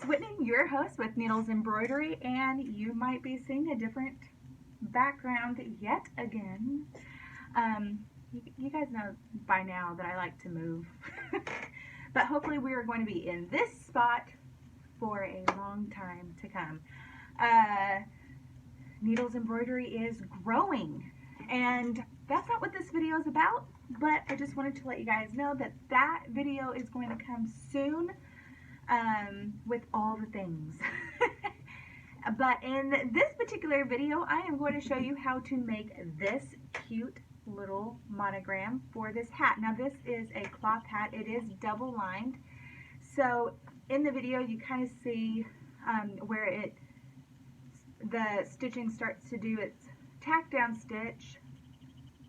It's Whitney, your host with Needles Embroidery, and you might be seeing a different background yet again. You guys know by now that I like to move, but hopefully we are going to be in this spot for a long time to come. Needles Embroidery is growing, and that's not what this video is about, but I just wanted to let you guys know that that video is going to come soon. With all the things. But in this particular video, I am going to show you how to make this cute little monogram for this hat. Now this is a cloth hat. It is double lined. So in the video you kind of see where the stitching starts to do its tack down stitch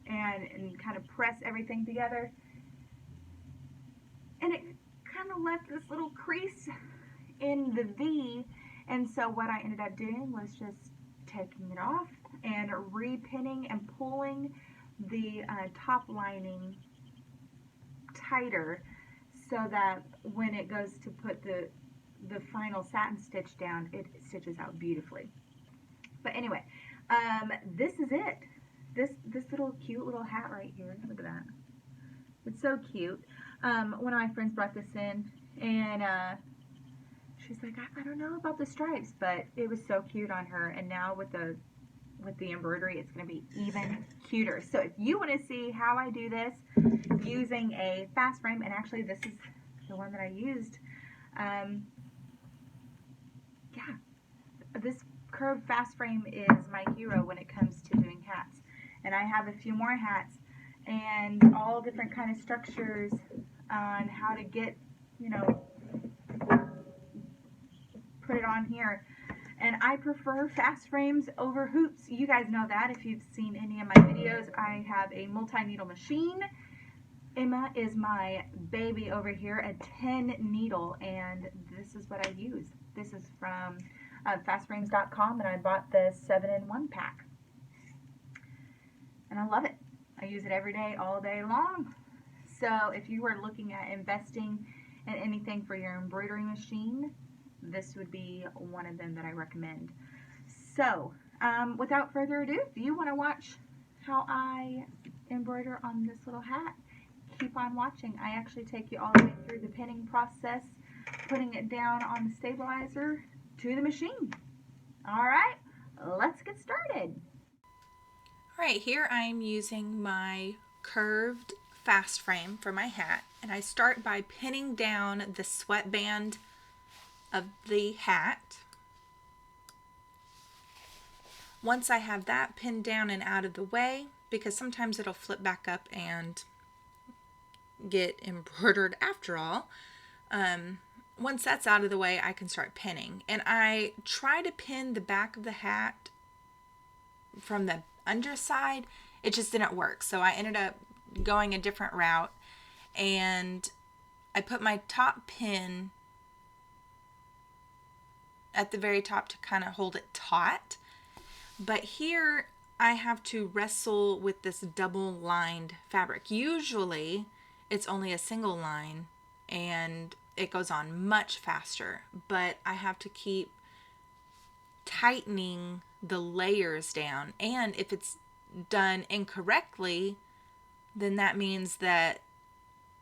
and kind of press everything together. And it kind of left this little crease in the V, and so what I ended up doing was just taking it off and repinning and pulling the top lining tighter so that when it goes to put the final satin stitch down, it stitches out beautifully. But anyway, this is it. This little cute little hat right here. Look at that. It's so cute. One of my friends brought this in, and she's like, I don't know about the stripes, but it was so cute on her. And now with the embroidery, it's going to be even cuter. So if you want to see how I do this using a fast frame, and actually this is the one that I used, yeah, this curved fast frame is my hero when it comes to doing hats. And I have a few more hats and all different kind of structures on how to get, put it on here. And I prefer fast frames over hoops. You guys know that if you've seen any of my videos. I have a multi-needle machine. Emma is my baby over here, a 10 needle, and this is what I use. This is from fastframes.com, and I bought the 7-in-1 pack. And I love it. I use it every day, all day long. So if you are looking at investing in anything for your embroidery machine, this would be one of them that I recommend. So without further ado, if you want to watch how I embroider on this little hat, keep on watching. I actually take you all the way through the pinning process, putting it down on the stabilizer to the machine. All right, let's get started. Alright, here I'm using my curved fast frame for my hat, and I start by pinning down the sweatband of the hat. Once I have that pinned down and out of the way, because sometimes it'll flip back up and get embroidered after all, once that's out of the way, I can start pinning. And I try to pin the back of the hat from the underside. It just didn't work, so I ended up going a different route, and I put my top pin at the very top to kind of hold it taut. But here I have to wrestle with this double lined fabric. Usually it's only a single line and it goes on much faster, but I have to keep tightening the layers down, and if it's done incorrectly, then that means that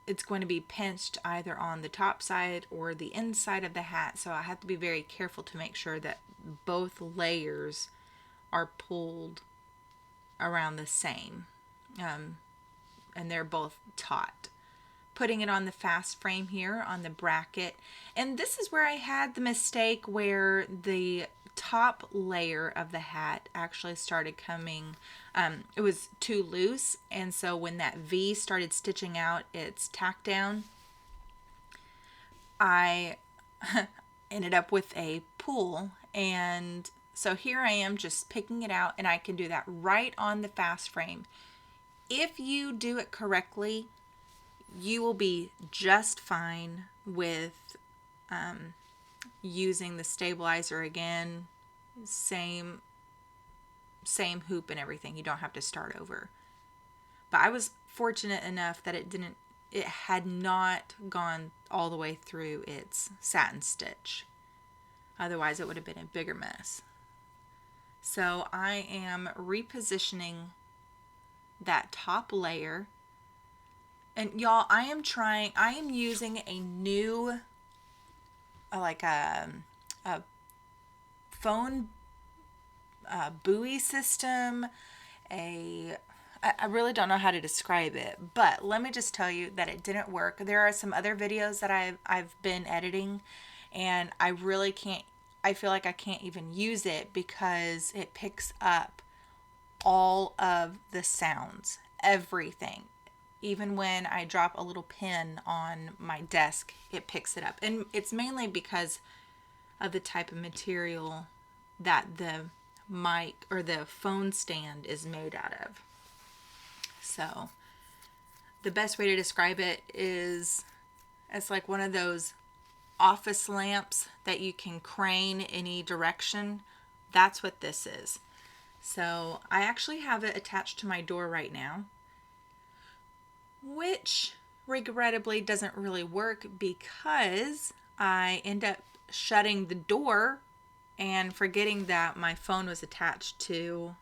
it's going to be pinched either on the top side or the inside of the hat. So I have to be very careful to make sure that both layers are pulled around the same, and they're both taut. Putting it on the fast frame here on the bracket, and this is where I had the mistake where the top layer of the hat actually started coming, it was too loose, and so when that V started stitching out its tack down, I ended up with a pull. And so here I am just picking it out, and I can do that right on the fast frame. If you do it correctly, you will be just fine with using the stabilizer again, same hoop and everything. You don't have to start over. But I was fortunate enough that it had not gone all the way through its satin stitch. Otherwise, it would have been a bigger mess. So I am repositioning that top layer. And y'all, I am using a new, like a phone buoy system. I really don't know how to describe it, but let me just tell you that it didn't work. There are some other videos that I've been editing, and I really can't, I feel like I can't even use it because it picks up all of the sounds, everything. Even when I drop a little pin on my desk, it picks it up. And it's mainly because of the type of material that the mic or the phone stand is made out of. So the best way to describe it is it's like one of those office lamps that you can crane any direction. That's what this is. So I actually have it attached to my door right now, which regrettably doesn't really work because I end up shutting the door and forgetting that my phone was attached to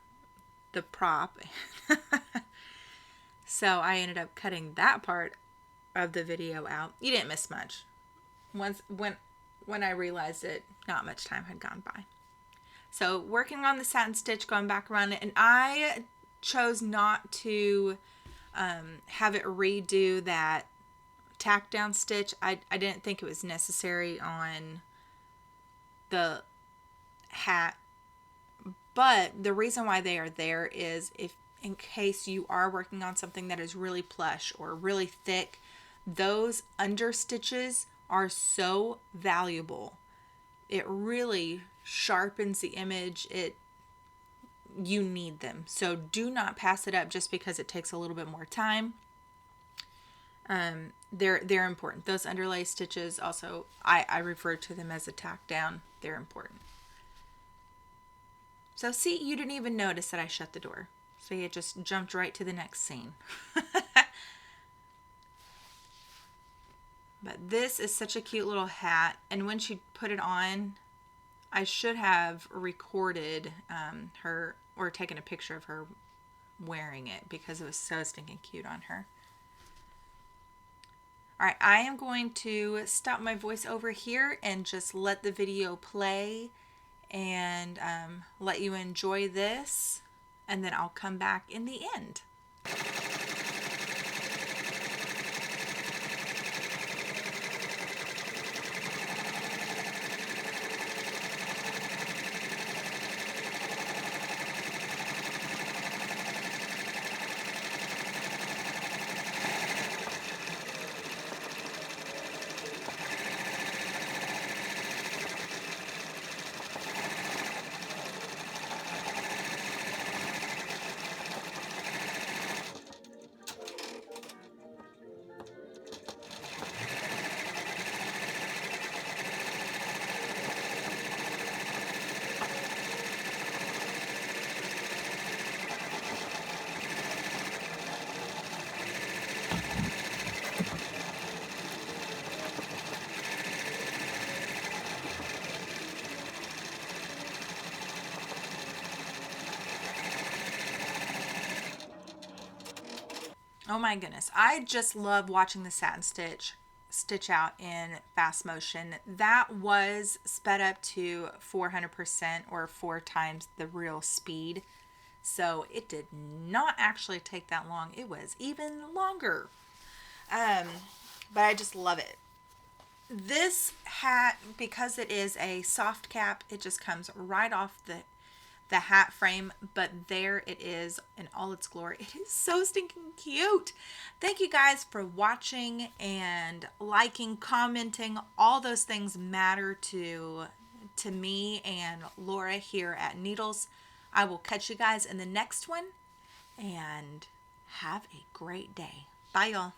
the prop. So I ended up cutting that part of the video out. You didn't miss much. When I realized it, not much time had gone by. So working on the satin stitch, going back around it, and I chose not to have it redo that tack down stitch. I didn't think it was necessary on the hat, but the reason why they are there is if in case you are working on something that is really plush or really thick, those under stitches are so valuable. It really sharpens the image. You need them. So do not pass it up just because it takes a little bit more time. They're important. Those underlay stitches also, I refer to them as a tack down. They're important. So see, you didn't even notice that I shut the door. So you just jumped right to the next scene. But this is such a cute little hat. And when she put it on, I should have recorded her or taken a picture of her wearing it because it was so stinking cute on her. All right, I am going to stop my voice over here and just let the video play and let you enjoy this, and then I'll come back in the end. Oh my goodness. I just love watching the satin stitch out in fast motion. That was sped up to 400% or 4 times the real speed. So it did not actually take that long. It was even longer. But I just love it. This hat, because it is a soft cap, it just comes right off the hat frame, but there it is in all its glory. It is so stinking cute. Thank you guys for watching and liking, commenting. All those things matter to me and Laura here at Needles. I will catch you guys in the next one, and have a great day. Bye, y'all.